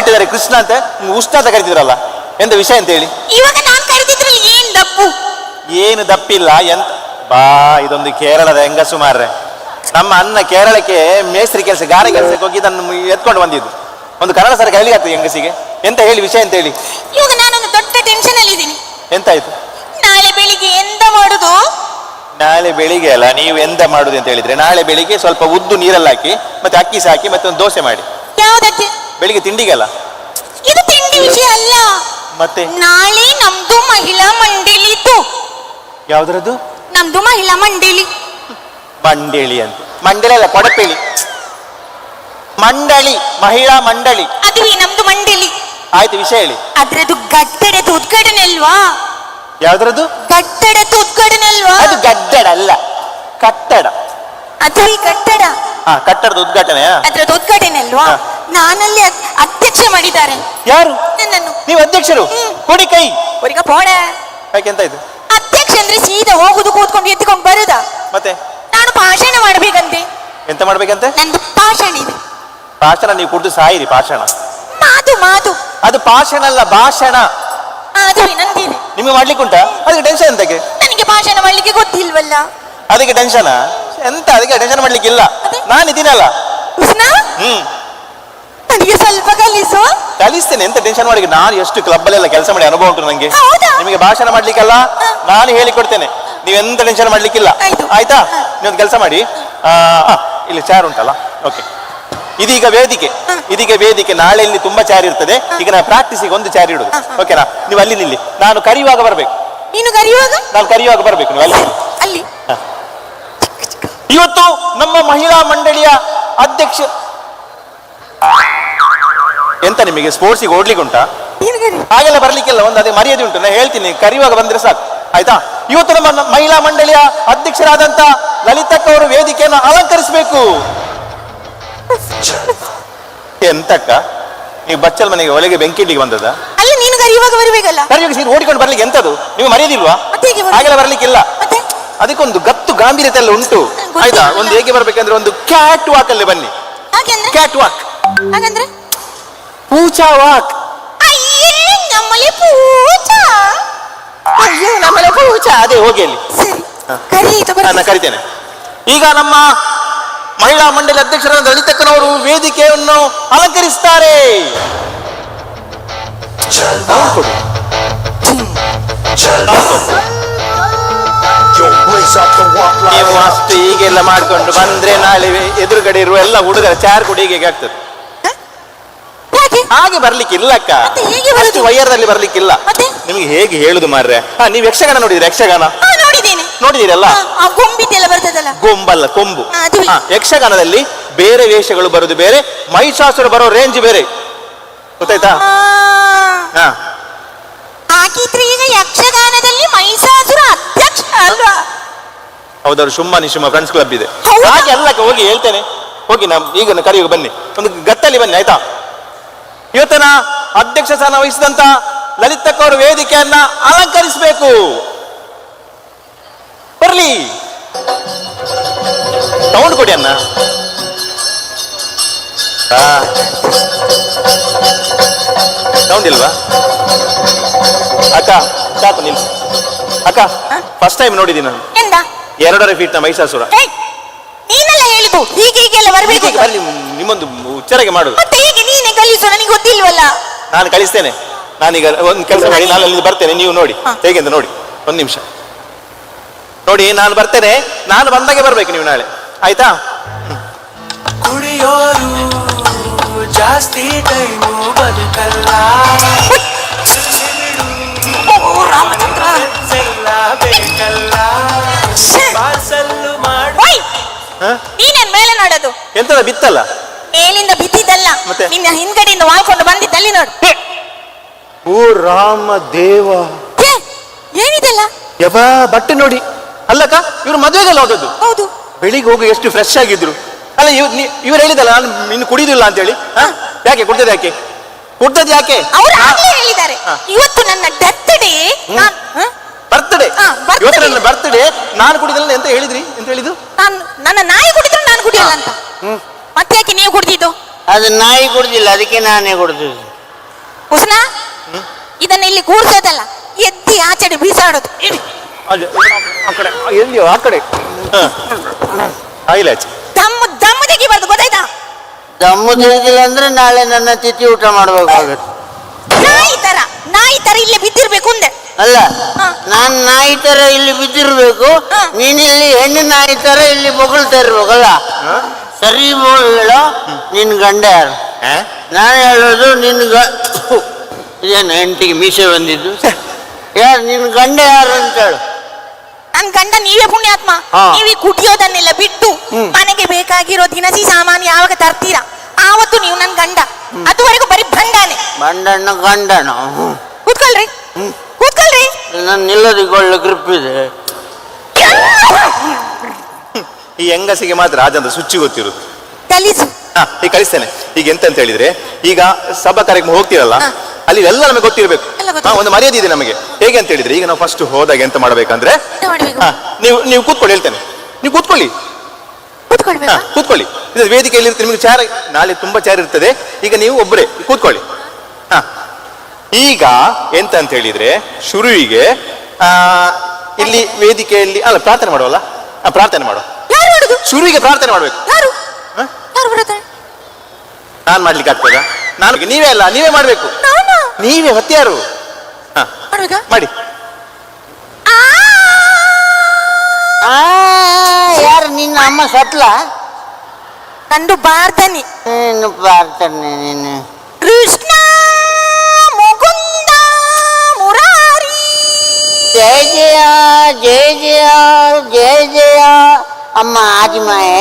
ಇಟ್ಟಿದ್ದಾರೆ ಕೃಷ್ಣ ಅಂತ, ಉಷ್ಣ ಅಂತ ಕರಿತಿದ್ರಲ್ಲ, ಎಂತ ವಿಷಯ ಅಂತ ಹೇಳಿ. ಇವಾಗ ನಾನು ಕರೆದಿದ್ರಲ್ಲಿ ಏನ್ ದಪ್ಪು? ಏನು ದಪ್ಪಿಲ್ಲ. ಎಂತ ಬಾ, ಇದೊಂದು ಕೇರಳದ ಹೆಂಗಸು ಮಾರ್ರೆ. ನಮ್ಮ ಅನ್ನ ಕೇರಳಕ್ಕೆ ಮೇಸ್ತ್ರಿ ಕೆಲಸ, ಗಾರೆ ಕೆಲಸಕ್ಕೆ ಹೋಗಿ ಇದನ್ನು ಎತ್ಕೊಂಡು ಬಂದಿದ್ದು. ಒಂದು ಕನ್ನಡ ಸರ ಕೈಲಿಗಾಗ್ತದೆ ಹೆಂಗಸಿಗೆ. ಎಂತ ಹೇಳಿ ವಿಷಯ ಅಂತ ಹೇಳಿ. ಇವಾಗ ನಾನೊಂದು ದೊಡ್ಡ ಟೆನ್ಷನ್ ಅಲ್ಲಿ ಇದ್ದೀನಿ. ಎಂತಾಯ್ತು? ನಾಳೆ ಬೆಳಿಗ್ಗೆ ಎಂತ ಮಾಡುದು? ನಾಳೆ ಬೆಳಿಗ್ಗೆ ಅಲ್ಲ, ನೀವು ಎಂತ ಮಾಡುದು ಅಂತ ಹೇಳಿದ್ರೆ, ನಾಳೆ ಬೆಳಿಗ್ಗೆ ಸ್ವಲ್ಪ ಉದ್ದು ನೀರಲ್ಲಿ ಹಾಕಿ ಮತ್ತೆ ಅಕ್ಕಿ ಸಾಕಿ ಮತ್ತೆ ಒಂದು ದೋಸೆ ಮಾಡಿ. ಯಾವ್ದಕ್ಕೆ? ಬೆಳಿಗ್ಗೆ ತಿಂಡಿಗೆಲ್ಲ. ಇದು ತಿಂಡಿ ವಿಷಯ ಅಲ್ಲ. ಮತ್ತೆ ನಾಳೆ ನಮ್ದು ಮಹಿಳಾ ಮಂಡಳಿದು. ಯಾವ್ದ್ರದ್ದು? ನಮ್ದು ಮಹಿಳಾ ಮಂಡಳಿ. ಮಂಡಳಿ ಅಂತ? ಮಂಡಳಿ ಅಲ್ಲ, ಕೊಡಪೇಳಿ. ಮಂಡಳಿ, ಮಹಿಳಾ ಮಂಡಳಿ. ಅದುವೇ ನಮ್ದು ಮಂಡಳಿ. ಆಯ್ತು, ವಿಷಯ ಹೇಳಿ. ಅದ್ರದ್ದು ಗಟ್ಟಡದ ಉದ್ಘಾಟನೆ ಅಲ್ವಾ? ಯಾವ್ದ್ರದ್ದು? ಗಟ್ಟಡದ ಉದ್ಘಾಟನೆ ಅಲ್ವಾ? ಅದು ಗಡ್ಡಡ ಅಲ್ಲ, ಕಟ್ಟಡ. ಅದು ಈ ಕಟ್ಟಡ. ಕಟ್ಟಡದ ಉದ್ಘಾಟನೆ. ಅದ್ರದ್ದು ಉದ್ಘಾಟನೆ ಅಲ್ವಾ? ನಾನಲ್ಲಿ ಅಧ್ಯಕ್ಷ ಮಾಡಿದ್ದಾರೆ. ಯಾರು? ನನ್ನನ್ನು. ನೀವು ಅಧ್ಯಕ್ಷರು? ಕೊಡಿ ಕೈ. ಅವರಿಗೆ ಪೋಡ. ಯಾಕೆ, ಎಂತ ಆಯ್ತು? ಅಧ್ಯಕ್ಷ ಅಂದ್ರೆ ಸೀದಾ ಹೋಗುದು, ಕೂತ್ಕೊಂಡು ಎತ್ತಿಕೊಂಡು ಬರುದಾ? ಮತ್ತೆ ನಾನು ಭಾಷಣ ಮಾಡ್ಬೇಕಂತೆ. ಎಂತ ಮಾಡ್ಬೇಕಂತೆ? ನಂದು ಭಾಷಣ ಇದೆ. ಭಾಷಣ ನೀವು ಕುಡಿದು ಸಾಯಿರಿ. ಭಾಷಣ ಮಾತು ಮಾತು. ಅದು ಭಾಷಣ ಅಲ್ಲ, ಭಾಷಣ. ಅದು ನಂದಿದೆ. ನಿಮಗೆ ಮಾಡ್ಲಿಕ್ಕೆ ಉಂಟಾ? ಅದಕ್ಕೆ ಟೆನ್ಷನ್ ಎಂತಕ್ಕೆ? ನನಗೆ ಭಾಷಣ ಮಾಡ್ಲಿಕ್ಕೆ ಗೊತ್ತಿಲ್ವಲ್ಲ. ಅದಕ್ಕೆ ಟೆನ್ಷನ್ ಎಂತ? ಅದಕ್ಕೆ ಟೆನ್ಷನ್ ಮಾಡ್ಲಿಕ್ಕೆ ಇಲ್ಲ, ನಾನು ಇದೀನಲ್ಲ. ನನಗೆ ಸ್ವಲ್ಪ ಕಲಿಸು. ಕಲಿಸ್ತೇನೆ, ಎಂತ ಟೆನ್ಷನ್ ಮಾಡಿ. ನಾನು ಎಷ್ಟು ಕ್ಲಬ್ ಅಲ್ಲೆಲ್ಲ ಕೆಲಸ ಮಾಡಿ ಅನುಭವ ಉಂಟು ನಂಗೆ. ನಿಮಗೆ ಭಾಷಣ ಮಾಡ್ಲಿಕ್ಕಲ್ಲ, ನಾನು ಹೇಳಿಕೊಡ್ತೇನೆ. ನೀವೆಂತ ಟೆನ್ಷನ್ ಮಾಡ್ಲಿಕ್ಕಿಲ್ಲ, ಆಯ್ತಾ? ನೀವೊಂದು ಕೆಲಸ ಮಾಡಿ, ಇಲ್ಲಿ ಚಾರ್ ಉಂಟಲ್ಲ, ಓಕೆ. ಇದೀಗ ವೇದಿಕೆ, ಇದೀಗ ವೇದಿಕೆ. ನಾಳೆ ಇಲ್ಲಿ ತುಂಬಾ ಚಾರ್ ಇರ್ತದೆ. ಈಗ ನಾನು ಪ್ರಾಕ್ಟೀಸಿಗೆ ಒಂದು ಚಾರ್ ಇಡುದು, ಓಕೆನಾ? ನೀವು ಅಲ್ಲಿ ನಿಲ್ಲಿ, ನಾನು ಕರೆಯುವಾಗ ಬರ್ಬೇಕು. ನೀನು ಕರೆಯುವಾಗ? ನಾನು ಕರೆಯುವಾಗ ಬರ್ಬೇಕು, ನೀವು ಅಲ್ಲಿ ಅಲ್ಲಿ. ಇವತ್ತು ನಮ್ಮ ಮಹಿಳಾ ಮಂಡಳಿಯ ಅಧ್ಯಕ್ಷ. ಎಂತ ನಿಮಗೆ ಸ್ಪೋರ್ಟ್ಸಿಗೆ ಓಡ್ಲಿಕ್ಕೆ ಉಂಟಾ? ಹಾಗೆಲ್ಲ ಬರ್ಲಿಕ್ಕಿಲ್ಲ, ಒಂದು ಅದೇ ಮರ್ಯಾದೆ ಉಂಟು. ನಾನು ಹೇಳ್ತೀನಿ, ಕರೆಯುವಾಗ ಬಂದ್ರೆ ಸಾಕು, ಆಯ್ತಾ? ಇವತ್ತು ನಮ್ಮ ಮಹಿಳಾ ಮಂಡಳಿಯ ಅಧ್ಯಕ್ಷರಾದಂತ ಲಲಿತಕ್ಕ ಅವರು ವೇದಿಕೆಯನ್ನು ಅಲಂಕರಿಸಬೇಕು. ಎಂತಕ್ಕ ನೀವು ಬಚ್ಚಲ್ ಮನೆಗೆ ಒಳಗೆ ಬೆಂಕಿಡ್ಲಿಕ್ಕೆ ಬಂದದ? ಅಲ್ಲ, ನೀನು ಕರೆಯುವಾಗ ಬರಬೇಕಲ್ಲ. ಕರೆಯುವಾಗ ಸೀರೆ ಓಡಿಕೊಂಡು ಬರ್ಲಿಕ್ಕೆ ಎಂತದು? ನೀವು ಮರ್ಯಾದಿಲ್ವಾ? ಹಾಗೆಲ್ಲ ಬರ್ಲಿಕ್ಕಿಲ್ಲ. ಅದಕ್ಕೊಂದು ಗತ್ತು ಗಾಂಭೀರ್ಯತೆ ಎಲ್ಲ ಉಂಟು, ಆಯ್ತಾ? ಒಂದು ಹೇಗೆ ಬರ್ಬೇಕಂದ್ರೆ ಒಂದು ಕ್ಯಾಟ್ ವಾಕ್ ಅಲ್ಲಿ ಬನ್ನಿ. ಕ್ಯಾಟ್ ವಾಕ್ ಹಾಗಂದ್ರೆ ಪೂಜಾ ವಾಕ್. ನಮ್ಮಲ್ಲಿ ಪೂಜಾ. ಅಯ್ಯೋ, ನಮ್ಮಲ್ಲಿ ಪೂಜಾ. ಅದೇ ಹೋಗಿ ಅಲ್ಲಿ. ನಾನು ಕರಿತೇನೆ. ಈಗ ನಮ್ಮ ಮಹಿಳಾ ಮಂಡಳಿ ಅಧ್ಯಕ್ಷರಾದ ಲಲಿತಕ್ಕನವರು ವೇದಿಕೆಯನ್ನು ಅಲಂಕರಿಸುತ್ತಾರೆ. ನೀವು ಅಷ್ಟು ಹೀಗೆಲ್ಲ ಮಾಡ್ಕೊಂಡು ಬಂದ್ರೆ ನಾಳೆ ಎದುರುಗಡೆ ಇರುವ ಎಲ್ಲ ಹುಡುಗರ ಚಾರ್ ಕೂಡ ಹೀಗೆ ಆಗ್ತದೆ. ಹಾಗೆ ಬರ್ಲಿಕ್ಕೆ ಇಲ್ಲಕ್ಕ, ಅಷ್ಟು ವೈಯರ್ದಲ್ಲಿ ಬರ್ಲಿಕ್ಕಿಲ್ಲ. ನಿಮ್ಗೆ ಹೇಗೆ ಹೇಳುದು ಮಾರ್ರೆ? ನೀವು ಯಕ್ಷಗಾನ ನೋಡಿದ್ರಿ? ಯಕ್ಷಗಾನ ನೋಡಿದಿರಲ್ಲ? ಗೊಂಬಲ್ಲ, ಕೊಂಬು. ಯಕ್ಷಗಾನದಲ್ಲಿ ಬೇರೆ ವೇಷಗಳು ಬರುದು ಬೇರೆ, ಮಹಿಷಾಸುರ ಬರೋ ರೇಂಜ್ ಬೇರೆ, ಗೊತ್ತಾಯ್ತಾ? ಹಾಗಿದ್ರೆ ಈಗ ಯಕ್ಷಗಾನದಲ್ಲಿ ಮಹಿಷಾಸುರ ಅಧ್ಯಕ್ಷ ಅಲ್ವಾ? ಹೌದವ್ರು ಸುಮ್ಮ ನಿಶುಮ್ಮ ಫ್ರೆಂಡ್ಸ್ ಕ್ಲಬ್ ಇದೆ. ಹಾಗೆ ಎಲ್ಲಕ್ಕೆ ಹೋಗಿ ಹೇಳ್ತೇನೆ. ಹೋಗಿ ನಮ್ ಈಗ ಕರೆಯುವ ಬನ್ನಿ, ಒಂದು ಗತ್ತಲ್ಲಿ ಬನ್ನಿ, ಆಯ್ತಾ? ಇವತ್ತಿನ ಅಧ್ಯಕ್ಷ ಸ್ಥಾನ ವಹಿಸಿದಂತ ಲಲಿತಕ್ಕ ಅವರು ವೇದಿಕೆಯನ್ನ ಅಲಂಕರಿಸಬೇಕು. ಬರ್ಲಿ, ಸೌಂಡ್ ಕೊಡಿ ಅನ್ನ. ಸೌಂಡ್ ಇಲ್ವಾ ಅಕ್ಕ? ಸಾಕು ನಿಲ್ಸು ಅಕ್ಕ. ಫಸ್ಟ್ ಟೈಮ್ ನೋಡಿದ್ದೀನಿ ನಾನು 2.5 ಫೀಟ್ ನ ಮಹಿಷಾಸುರ. ನೀನೆಲ್ಲ ಹೇಳಿದ್ದು ಹೀಗೆ ಹೀಗೆಲ್ಲ ಬರಬೇಕು. ಬರ್ಲಿ, ನಿಮ್ಮೊಂದು ಉಚ್ಚರಿಗೆ ಮಾಡುದು. ಮತ್ತೆ ಹೀಗೆ ನೀನೆ ಕಲಿಸು, ನನಗೆ ಗೊತ್ತಿಲ್ವಲ್ಲ. ನಾನು ಕಲಿಸ್ತೇನೆ. ನಾನೀಗ ಒಂದು ಕೆಲಸ ಮಾಡಿ, ನಾನು ಅಲ್ಲಿ ಬರ್ತೇನೆ, ನೀವು ನೋಡಿ ಹೇಗೆ ಅಂತ ನೋಡಿ. ಒಂದು ನಿಮಿಷ ನೋಡಿ, ನಾನು ಬರ್ತೇನೆ. ನಾನು ಬಂದಾಗೆ ಬರ್ಬೇಕು ನೀವು ನಾಳೆ, ಆಯ್ತಾ? ಕುಡಿಯೋರು ಜಾಸ್ತಿ ಟೈಮು ಬದುಕಲ್ಲ, ಬೇಕಲ್ಲ. ನೀನೇನ್ ಮೇಲೆ ನೋಡೋದು? ಎಂತದ ಬಿತ್ತಲ್ಲ? ಮೇಲಿಂದ ಬಿದ್ದಿದ್ದಲ್ಲ, ನಿನ್ನ ಹಿಂದ್ಗಡೆಯಿಂದ ವಾಳ್ಕೊಂಡು ಬಂದಿದ್ದಲ್ಲಿ ನೋಡು. ಓ ರಾಮ ದೇವ, ಏನಿದೆಲ್ಲ? ಯವಾ ಬಟ್ಟೆ ನೋಡಿ. ಅಲ್ಲಕ್ಕ, ಇವ್ರು ಮದುವೆಗೆಲ್ಲ ಹೋದದ್ದು. ಹೌದು. ಬೆಳಿಗ್ಗೆ ಹೋಗಿ ಎಷ್ಟು ಫ್ರೆಶ್ ಆಗಿದ್ರು. ಅಲ್ಲ, ಇವ್ರು ಹೇಳಿದಲ್ಲ ನಾನು ಇನ್ನು ಕುಡಿದಿಲ್ಲ ಅಂತ ಹೇಳಿ. ಯಾಕೆ ಕುಡ್ದದ್? ಯಾಕೆ ಕುಡ್ದದ್? ಯಾಕೆ ಅವ್ರು ಹೇಳಿದ್ದಾರೆ, ಇವತ್ತು ನನ್ನ ಬರ್ತ್ಡೇ. ಇವತ್ತು ನನ್ನ ಬರ್ತ್ಡೇ, ನಾನು ಕುಡಿದಲ್ಲ ಅಂತ ಹೇಳಿದ್ರಿ. ಎಂತ ಹೇಳಿದ್ದು? ನನ್ನ ನಾಯಿ ಕುಡಿದ್ರು ನಾನು ಕುಡಿಯಲ್ಲ ಅಂತ. ಮತ್ತೆ ಯಾಕೆ ನೀವು ಕುಡ್ದಿದ್ದು? ಅದು ನಾಯಿ ಕುಡ್ದಿಲ್ಲ, ಅದಕ್ಕೆ ನಾನೇ ಕುಡ್ದಿದ್ದು. ಹುಸ್ನ ಇದನ್ನ ಇಲ್ಲಿ ಕೂರ್ಸೋದಲ್ಲ, ಎದ್ದಿ ಆಚೆಡೆ ಬೀಸಾಡೋದು. ಇಡಿ. ಆ ಕಡೆ ಎಲ್ಲಿಯೋ ಆ ಕಡೆ ಆಗಿಲ್ಲ ಆಚೆ. ದಮ್ಮು ತೆಗಿಬಾರ್ದು, ಗೊತ್ತಾಯ್ತಾ? ದಮ್ಮು ತಿಳಿದಿಲ್ಲ ಅಂದ್ರೆ ನಾಳೆ ನನ್ನ ತಿಥಿ ಊಟ ಮಾಡ್ಬೇಕಾಗತ್ತೆ. ನಾಯಿ ತರ ಇಲ್ಲೇ ಬಿದ್ದಿರ್ಬೇಕು ಅಂದೆ. ಅಲ್ಲ, ಹಾ. ನಾನ್ ನಾಯಿ ತರ ಇಲ್ಲಿ ಬಿದ್ದಿರ್ಬೇಕು, ಹಾ. ನೀನಿಲ್ಲಿ ಹೆಣ್ಣು ನಾಯಿ ತರ ಇಲ್ಲಿ ಬೊಗಳ್ತಾ ಇರ್ಬೇಕಲ್ಲ. ಸರಿ ಹೇಳೋ, ನಿನ್ ಗಂಡ ಯಾರು? ನಾನು ಹೇಳೋದು ಇದೇನು ಹೆಂಡತಿಗೆ ಮೀಸೆ ಬಂದಿದ್ದು? ಯಾರು ನಿನ್ ಗಂಡ ಯಾರು ಅಂತ ಹೇಳು. ನನ್ ಗಂಡ ನೀವೇ ಪುಣ್ಯಾತ್ಮ. ಹಾ. ನೀವೇ ಕುಟಿಯೋದನ್ನೆಲ್ಲ ಬಿಟ್ಟು ಮನೆಗೆ ಬೇಕಾಗಿರೋ ದಿನಸಿ ಸಾಮಾನು ಯಾವಾಗ ತರ್ತೀರಾ ಆವತ್ತು ನೀವು ನನ್ ಗಂಡ. ಅದುವರೆಗೂ ಬರೀ ಭಂಡಾನೆ. ಬಂಡಣ್ಣ ಗಂಡನ. ಕೂತ್ಕೊಳ್ರಿ, ಕೂತ್ಕೊಳ್ರಿ. ನನ್ನ ನಿಲ್ಲೋದಿಗೆ ಒಳ್ಳೆ ಗ್ರಿಪ್ ಇದೆ. ಈ ಹೆಂಗಸಿಗೆ ಮಾತ್ರ ರಾಜಂದ್ರ ಸುಚ್ಚಿ ಗೊತ್ತಿರೋದು. ಕಲಿಸು. ಈಗ ಕಳಿಸ್ತೇನೆ. ಈಗ ಎಂತ ಅಂತ ಹೇಳಿದ್ರೆ, ಈಗ ಸಭಾ ಕಾರ್ಯಕ್ರಮ ಹೋಗ್ತೀರಲ್ಲ, ಹಾ. ಅಲ್ಲಿ ಎಲ್ಲ ನಮಗೆ ಗೊತ್ತಿರಬೇಕು. ಎಲ್ಲ ಗೊತ್ತಿರ್ಬೇಕು. ಒಂದು ಮರ್ಯಾದೆ ಇದೆ ನಮಗೆ. ಹೇಗೆ ಅಂತ ಹೇಳಿದ್ರೆ, ಈಗ ನಾವು ಫಸ್ಟ್ ಹೋದಾಗ ಎಂತ ಮಾಡ್ಬೇಕಂದ್ರೆ, ಎಂತ ಮಾಡ್ಬೇಕು? ನೀವು ಕೂತ್ಕೊಳ್ಳಿ, ಹೇಳ್ತೇನೆ. ನೀವು ಕೂತ್ಕೊಳ್ಳಿ, ಕೂತ್ಕೊಳ್ಬೇಕಾ? ಕೂತ್ಕೊಳ್ಳಿ. ಇದು ವೇದಿಕೆಯಲ್ಲಿ ಇರುತ್ತೆ, ನಿಮಗೆ ಚಾರ್ ನಾಳೆ ತುಂಬಾ ಚಾರ್ ಇರ್ತದೆ. ಈಗ ನೀವು ಒಬ್ಬರೇ ಕೂತ್ಕೊಳ್ಳಿ. ಈಗ ಎಂತ ಅಂತ ಹೇಳಿದ್ರೆ, ಶುರುವಿಗೆ ಇಲ್ಲಿ ವೇದಿಕೆಯಲ್ಲಿ ಅಲ್ಲ ಪ್ರಾರ್ಥನೆ ಮಾಡುವಲ್ಲ, ಪ್ರಾರ್ಥನೆ ಮಾಡುವ. ಯಾರು ಮಾಡುದು? ಶುರುವಿಗೆ ಪ್ರಾರ್ಥನೆ ಮಾಡ್ಬೇಕು. ಯಾರು ಯಾರು ಬರುತ್ತಾರೆ? ನಾನ್ ಮಾಡ್ಲಿಕ್ಕೆ ಆಗ್ತದ? ನೀವೇ ಅಲ್ಲ, ನೀವೇ ಮಾಡ್ಬೇಕು. ನಾನಾ? ನೀವೇ ಮತ್ತೆ ಯಾರು? ಮಾಡ್ಬೇಕಾ? ಮಾಡಿ. ಯಾರು ನಿನ್ನ ಅಮ್ಮ ಸತ್ಲ? ಕಂಡು ಬಾರ್ದನಿ. ನೀನು ಪ್ರಾರ್ಥನೆ ನೀನು. ಕೃಷ್ಣ ಮುಕುಂದ ಮುರಾರಿ. ಜಯ ಜಯ ಜಯ ಜಯ ಜಯ ಜಯ. ಅಮ್ಮ ಆದಿಮಾಯೆ,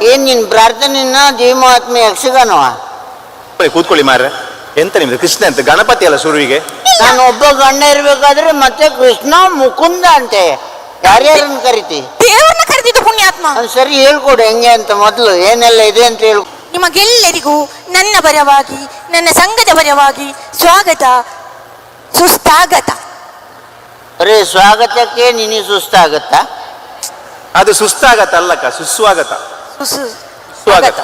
ಏನ್ ನಿನ್ ಪ್ರಾರ್ಥನೆನ ಜಯ ಮಹಾತ್ಮ ಯಕ್ಷಗಾನವ? ಕೂತ್ಕೊಳ್ಳಿ ಮಾರ್ರೆ. ಎಂತ ನಿಮ್ದು ಕೃಷ್ಣ ಅಂತ ಗಣಪತಿ ಅಲ್ಲ ಶುರುವಿಗೆ? ನಾನು ಒಬ್ಬ ಗಂಡ ಇರ್ಬೇಕಾದ್ರೆ ಮತ್ತೆ ಕೃಷ್ಣ ಮುಕುಂದ ಅಂತೆ. ಯಾರ್ಯಾರನ್ನ ಕರಿತಿ? ದೇವರನ್ನ ಕರೆದಿದ್ದು ಪುಣ್ಯಾತ್ಮ. ಅದು ಸರಿ ಹೇಳ್ಕೊಡು ಹೆಂಗೆ ಅಂತ, ಮೊದಲು ಏನೆಲ್ಲ ಇದೆ ಅಂತ ಹೇಳು. ನಿಮಗೆಲ್ಲರಿಗೂ ನನ್ನ ಪರವಾಗಿ, ನನ್ನ ಸಂಘದ ಪರವಾಗಿ ಸ್ವಾಗತ ಸುಸ್ತಾಗತ. ಅರೇ, ಸ್ವಾಗತಕ್ಕೆ ನಿನಗೆ ಸುಸ್ತಾಗತ್ತಾ? ಅದು ಸುಸ್ತಾಗತ್ತ ಅಲ್ಲಕ್ಕ, ಸುಸ್ವಾಗತ. ಸ್ವಾಗತ.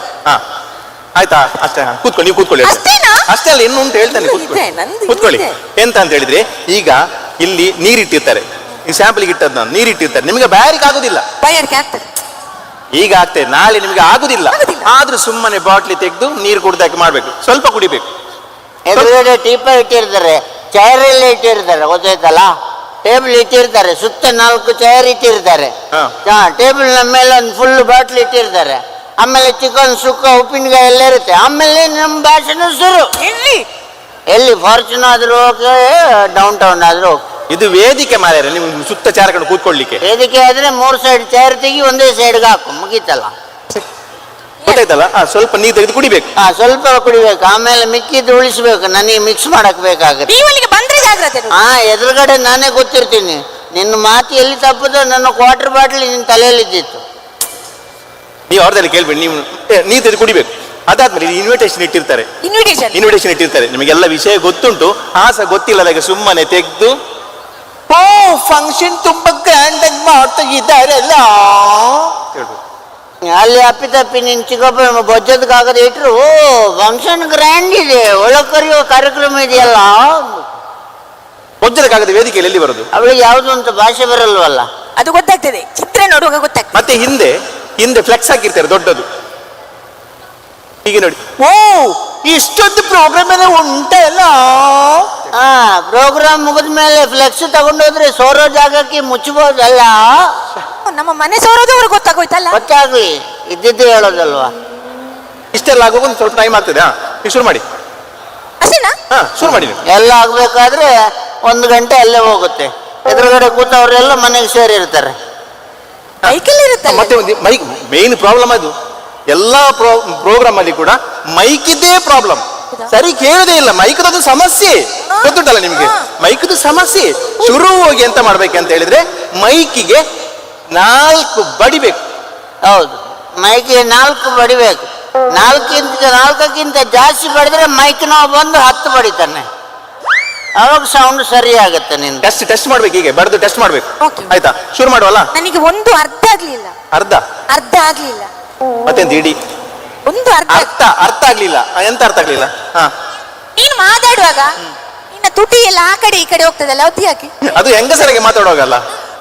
ಆಯ್ತಾ? ಅಷ್ಟೇ. ಕೂತ್ಕೊಳ್ಳಿ, ನೀವು ಕೂತ್ಕೊಳ್ಳಿ. ಅಷ್ಟೇನಾ? ಅಷ್ಟೇ ಅಲ್ಲ, ಇನ್ನು ಉಂಟು ಹೇಳ್ತೇನೆ. ಕೂತ್ಕೊಳ್ಳಿ. ಎಂತ ಅಂತ ಹೇಳಿದ್ರೆ, ಈಗ ಇಲ್ಲಿ ನೀರಿಟ್ಟಿರ್ತಾರೆ. ಈ ಸ್ಯಾಂಪಲ್ಗೆ ಇಟ್ಟದ್ದು ನಾನು ನೀರಿಟ್ಟಿರ್ತಾರೆ. ನಿಮಗೆ ಬ್ಯಾರಿಗೆ ಆಗುದಿಲ್ಲ. ಬಯರ್ಗೆ ಆಗ್ತದೆ. ಈಗ ಆಗ್ತದೆ, ನಾಳೆ ನಿಮಗೆ ಆಗುದಿಲ್ಲ. ಆದ್ರೂ ಸುಮ್ಮನೆ ಬಾಟ್ಲಿ ತೆಗೆದು ನೀರು ಕುಡ್ದಾಕಿ ಮಾಡ್ಬೇಕು, ಸ್ವಲ್ಪ ಕುಡಿಬೇಕು. ಎದುರುಗಡೆ ಟೀಪ ಇಟ್ಟಿರ್ತಾರೆ, ಚೇರಲ್ಲಿ ಇಟ್ಟಿರ್ತಾರೆ, ಗೊತ್ತಾಯ್ತಲ್ಲ? ಟೇಬಲ್ ಇಟ್ಟಿರ್ತಾರೆ, ಸುತ್ತ 4 ಚೇರ್ ಇಟ್ಟಿರ್ತಾರೆ. ಟೇಬಲ್ ನ ಮೇಲೆ ಒಂದು ಫುಲ್ ಬಾಟ್ಲಿ ಇಟ್ಟಿರ್ತಾರೆ. ಆಮೇಲೆ ಚಿಕನ್ ಸುಕ್ಕ ಉಪ್ಪಿನಕಾಯಿ ಎಲ್ಲ ಇರುತ್ತೆ. ಆಮೇಲೆ ನಮ್ಮ ಭಾಷಣ ಶುರು. ಎಲ್ಲಿ ಫಾರ್ಚುನ್ ಆದ್ರೂ ಓಕೆ, ಡೌನ್ ಟೌನ್ ಆದ್ರೂ ಓಕೆ. ಇದು ವೇದಿಕೆ ಮಾರ್ಯಾರ, ನೀವು ಸುತ್ತ ಚಾರ್ಕೊಂಡು ಕೂತ್ಕೊಳ್ಳಿಕ್ಕೆ. ವೇದಿಕೆ ಆದ್ರೆ 3 ಸೈಡ್ ಚೇರ್ ತೆಗಿ, ಒಂದೇ ಸೈಡ್ಗೆ ಹಾಕು, ಮುಗೀತಲ್ಲ. ಗೊತ್ತಾಯ್ತಲ್ಲ? ಸ್ವಲ್ಪ ನೀರು ತೆಗೆದು ಕುಡಿಬೇಕು. ಸ್ವಲ್ಪ ಕುಡಿಬೇಕು, ಆಮೇಲೆ ಮಿಕ್ಕಿದ್ದು ಉಳಿಸ್ಬೇಕು. ನನಗೆ ಮಿಕ್ಸ್ ಮಾಡಕ್ ಬೇಕಾಗುತ್ತೆ. ನೀವಲ್ಲಿಗೆ ಬಂದ್ರೆ ಜಾಗ್ರತೆ. ಎದುರುಗಡೆ ನಾನೇ ಗೊತ್ತಿರ್ತೀನಿ. ನಿನ್ನ ಮಾತು ಎಲ್ಲಿ ತಪ್ಪದ, ನನ್ನ ಕ್ವಾರ್ಟರ್ ಬಾಟ್ಲಿ ನಿನ್ನ ತಲೆಯಲ್ಲಿದ್ದಿತ್ತು. ನೀವು ಅವ್ರದಲ್ಲಿ ಕೇಳ್ಬೇಡಿ, ನೀವು ನೀರು ತೆಗೆದು ಕುಡಿಬೇಕು. ಅದಾದ್ಮೇಲೆ ಇನ್ವಿಟೇಷನ್ ಇಟ್ಟಿರ್ತಾರೆ. ಇನ್ವಿಟೇಷನ್ ಇಟ್ಟಿರ್ತಾರೆ. ನಿಮಗೆಲ್ಲ ವಿಷಯ ಗೊತ್ತುಂಟು, ಸಹ ಗೊತ್ತಿಲ್ಲದಾಗ ಸುಮ್ಮನೆ ತೆಗೆದು, ಓ ಫಂಕ್ಷನ್ ತುಂಬಾ ಗ್ರ್ಯಾಂಡ್ ಆಗಿ ಮಾಡ್ತಾ ಇದ್ದಾರಲ್ಲ ಹೇಳ್ಬೇಕು. ಅಲ್ಲಿ ಅಪ್ಪಿತಪ್ಪಿ ನಿನ್ ಚಿಕ್ಕಪ್ಪ ಬೊಜ್ಜದ ಕಾಗದ ಇಟ್ರು, ಓ ಫಂಕ್ಷನ್ ಗ್ರ್ಯಾಂಡ್ ಇದೆ, ಒಳಗೆ ಕರೆಯುವ ಕಾರ್ಯಕ್ರಮ ಇದೆಯಲ್ಲ. ಬೊಜ್ಜದ ಕಾಗದ ವೇದಿಕೆಯಲ್ಲಿ ಎಲ್ಲಿ ಬರೋದು? ಅವಳಿಗೆ ಯಾವ್ದು ಅಂತ ಭಾಷೆ ಬರಲ್ವಲ್ಲ. ಅದು ಗೊತ್ತಾಗ್ತದೆ, ಚಿತ್ರ ನೋಡುವಾಗ ಗೊತ್ತಾಗ್ತದೆ. ಮತ್ತೆ ಹಿಂದೆ ಫ್ಲೆಕ್ಸ್ ಹಾಕಿರ್ತಾರೆ ದೊಡ್ಡದು. ಹೀಗೆ ನೋಡಿ, ಓ ಇಷ್ಟೊಂದು ಪ್ರೋಗ್ರಾಮ್ ಎಲ್ಲ ಉಂಟಲ್ಲ. ಪ್ರೋಗ್ರಾಮ್ ಮುಗಿದ ಮೇಲೆ ಫ್ಲೆಕ್ಸ್ ತಗೊಂಡೋದ್ರೆ ಸೋರೋ ಜಾಗಕ್ಕೆ ಮುಚ್ಚಬಹುದಲ್ಲ. ನಮ್ಮ ಮನೆ ಸೋರೋದವ್ರು ಗೊತ್ತಾಗೋಯ್ತಲ್ಲ. ಗೊತ್ತಾಗ್ಲಿ, ಇದ್ದಿದ್ದು ಹೇಳೋದಲ್ವಾ. ಇಷ್ಟೆಲ್ಲ ಆಗುವಾಗ ಒಂದು ಸ್ವಲ್ಪ ಟೈಮ್ ಆಗ್ತದೆ. ನೀವು ಶುರು ಮಾಡಿ. ಅಷ್ಟೇನಾ? ಶುರು ಮಾಡಿ. ಎಲ್ಲ ಆಗ್ಬೇಕಾದ್ರೆ 1 ಗಂಟೆ ಅಲ್ಲೇ ಹೋಗುತ್ತೆ. ಎದುರುಗಡೆ ಕೂತವ್ರೆಲ್ಲ ಮನೆಗೆ ಸೇರಿರ್ತಾರೆ. ಮೈಕಲ್ಲಿ ಇರುತ್ತೆ. ಮತ್ತೆ ಒಂದು ಮೈಕ್ ಮೇನ್ ಪ್ರಾಬ್ಲಮ್ ಅದು. ಎಲ್ಲಾ ಪ್ರೋಗ್ರಾಮ್ ಅಲ್ಲಿ ಕೂಡ ಮೈಕಿದ್ದೇ ಪ್ರಾಬ್ಲಮ್. ಸರಿ ಕೇಳೋದೇ ಇಲ್ಲ. ಮೈಕದೊಂದು ಸಮಸ್ಯೆ ಗೊತ್ತುಂಟಲ್ಲ ನಿಮ್ಗೆ? ಮೈಕದ ಸಮಸ್ಯೆ. ಶುರು ಹೋಗಿ ಎಂತ ಮಾಡ್ಬೇಕಂತ ಹೇಳಿದ್ರೆ, ಮೈಕಿಗೆ 4 ಬಡಿಬೇಕು. ಹೌದು, ಮೈಕಿಗೆ 4 ಬಡಿಬೇಕು. 4ಕ್ಕಿಂತ ಜಾಸ್ತಿ ಬಡಿದ್ರೆ ಮೈಕ್ ನಾವು ಬಂದು 10 ಬಡಿತಾನೆ. ಅವಾಗ ಸೌಂಡ್ ಸರಿ ಆಗುತ್ತೆ. ನಿನ್ ಟೆಸ್ಟ್ ಮಾಡ್ಬೇಕು. ಹೀಗೆ ಬಡ್ದು ಟೆಸ್ಟ್ ಮಾಡ್ಬೇಕು. Okay. ಆಯ್ತಾ? ಶುರು ಮಾಡುವಲ್ಲ? ನನಗೆ ಒಂದು ಅರ್ಥ ಆಗ್ಲಿಲ್ಲ. ಅರ್ಧ ಆಗ್ಲಿಲ್ಲ. ಮತ್ತೆಂತ ಇಡೀ ಒಂದು ಅರ್ಥ ಅರ್ಥ ಆಗ್ಲಿಲ್ಲ. ಎಂತ ಅರ್ಥ ಆಗ್ಲಿಲ್ಲ? ನೀನು ಮಾತಾಡುವಾಗ ನಿನ್ನ ತುಟಿ ಎಲ್ಲ ಆ ಕಡೆ ಈ ಕಡೆ ಹೋಗ್ತದಲ್ಲ ಅದು ಯಾಕೆ? ಅದು ಹೆಂಗಸರಿಗೆ ಮಾತಾಡುವಾಗಲ್ಲ.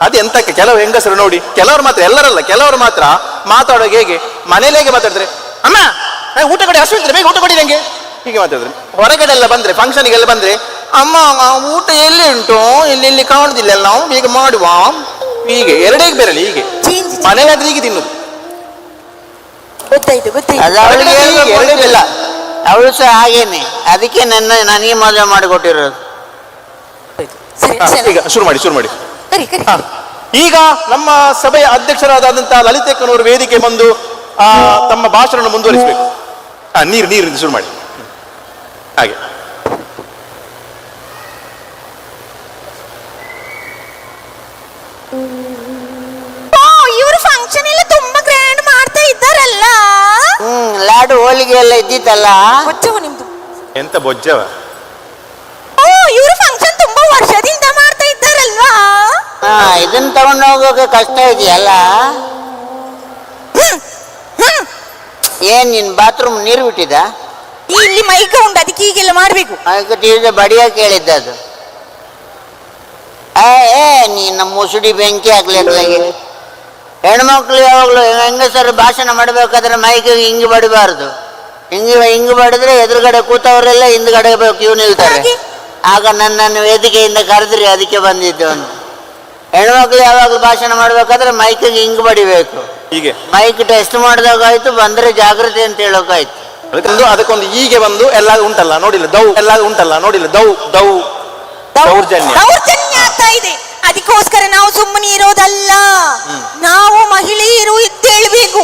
ಅದು ಎಂತಕ್ಕೆ ಕೆಲವು ಹೆಂಗಸರು ನೋಡಿ, ಕೆಲವರು ಮಾತ್ರ, ಎಲ್ಲರಲ್ಲ, ಕೆಲವರು ಮಾತ್ರ ಮಾತಾಡುವಾಗ ಹೇಗೆ ಮನೇಲಿ ಹೇಗೆ ಮಾತಾಡ್ತಾರೆ, ಅಮ್ಮ ನಂಗೆ ಊಟ ಕೊಡಿ, ಹಸು ಇದ್ರೆ ಬೇಗ ಊಟ ಕೊಡಿ ನಂಗೆ, ಹೀಗೆ ಮಾತಾಡಿದ್ರೆ. ಹೊರಗಡೆ ಎಲ್ಲ ಬಂದ್ರೆ, ಫಂಕ್ಷನ್ಗೆಲ್ಲ ಬಂದ್ರೆ, ಅಮ್ಮ ಊಟ ಎಲ್ಲಿ ಉಂಟು, ಇಲ್ಲಿ ಕಾಣುದಿಲ್ಲ, ನಾವು ಬೇಗ ಮಾಡುವ, ಹೀಗೆ ಎರಡೇ ಬೇರಲಿ ಹೀಗೆ. ಮನೇಲಾದ್ರೆ ಹೀಗೆ ತಿನ್ನುದು. ಗೊತ್ತಾಯ್ತು ಗೊತ್ತಾಯ್ತು. ಅದು ಅವಳಿಗೆ ಹೇಳ್ಬೇಕಿಲ್ಲ, ಅವಳು ಸಹ ಹಾಗೇನೆ, ಅದಕ್ಕೆ ನನಗೆ ಮದುವೆ ಮಾಡಿಕೊಟ್ಟಿರೋದು. ಸರಿ ಸರಿ ಈಗ ಶುರು ಮಾಡಿ ಕರಿ ಕರಿ. ಈಗ ನಮ್ಮ ಸಭೆಯ ಅಧ್ಯಕ್ಷರಾದಂತಹ ಲಲಿತಕ್ಕನವರು ವೇದಿಕೆ ಬಂದು ತಮ್ಮ ಭಾಷಣ ಮುಂದುವರಿಸಬೇಕು. ನೀರು ಶುರು ಮಾಡಿ. ಹಾಗೆ ಇವರು ಫಂಕ್ಷನ್ ಎಲ್ಲ ತುಂಬಾ ಗ್ರ್ಯಾಂಡ್ ಮಾಡ್ತಾ ಇದ್ದಾರಲ್ಲ. ಲಾಡು ಹೋಳಿಗೆ ಎಲ್ಲ ಇದ್ದಿತ್ತಲ್ಲ. ಬೊಜ್ಜವ ನಿಮ್ದು ಎಂತ ಬೊಜ್ಜವ. ಇವರು ಫಂಕ್ಷನ್ ತುಂಬಾ ವರ್ಷದಿಂದ ಮಾಡ್ತಾ ಇದ್ದಾರಲ್ವಾ. ಇದನ್ನ ತಗೊಂಡು ಹೋಗೋಕೆ ಕಷ್ಟ ಇದೆಯಲ್ಲ. ಏನ್ ನಿನ್ ಬಾತ್ರೂಮ್ ನೀರು ಬಿಟ್ಟಿದ? ಇಲ್ಲಿ ಮೈಕ ಉಂಟು, ಅದಕ್ಕೆ ಈಗೆಲ್ಲ ಮಾಡ್ಬೇಕು. ಬಡಿಯ ಕೇಳಿದ್ದದು. ನೀನು ಮುಸುಡಿ ಬೆಂಕಿ ಹಾಕ್ಲಿಕ್ಕೆ ಹೆಣ್ಮಕ್ಳು ಯಾವಾಗ್ಲೂ ಹೆಂಗಸರು ಭಾಷಣ ಮಾಡ್ಬೇಕಾದ್ರೆ ಮೈಕಿಗೆ ಹಿಂಗೆ ಬಡಿಬಾರ್ದು. ಹಿಂಗೆ ಬಡಿದ್ರೆ ಎದುರುಗಡೆ ಕೂತವರೆಲ್ಲ ಹಿಂದ್ಗಡೆ ಕ್ಯೂ ನಿಲ್ತಾರೆ. ಆಗ ನನ್ನನ್ನು ವೇದಿಕೆಯಿಂದ ಕರೆದ್ರಿ, ಅದಕ್ಕೆ ಬಂದಿದ್ದು ಅಂತ. ಹೆಣ್ಮಕ್ಳು ಯಾವಾಗಲೂ ಭಾಷಣ ಮಾಡ್ಬೇಕಾದ್ರೆ ಮೈಕಿಗೆ ಹಿಂಗೆ ಬಡಿಬೇಕು. ಹೀಗೆ ಮೈಕ್ ಟೆಸ್ಟ್ ಮಾಡಿದಾಗಾಯ್ತು, ಬಂದ್ರೆ ಜಾಗೃತಿ ಅಂತ ಹೇಳೋಕಾಯ್ತು. ಅದಕ್ಕೊಂದು ಹೀಗೆ ಬಂದು ಎಲ್ಲ ಉಂಟಲ್ಲ ನೋಡಿಲ್ಲ, ಎಲ್ಲ ಉಂಟಲ್ಲ ನೋಡಿಲ್ಲ, ದೌರ್ಜನ್ಯ ಆಗ್ತಾ ಇದೆ. ಅದಕ್ಕೋಸ್ಕರ ನಾವು ಸುಮ್ಮನೆ ಇರೋದಲ್ಲ, ನಾವು ಮಹಿಳೆಯರು ಎದ್ದೇಳ್ಬೇಕು.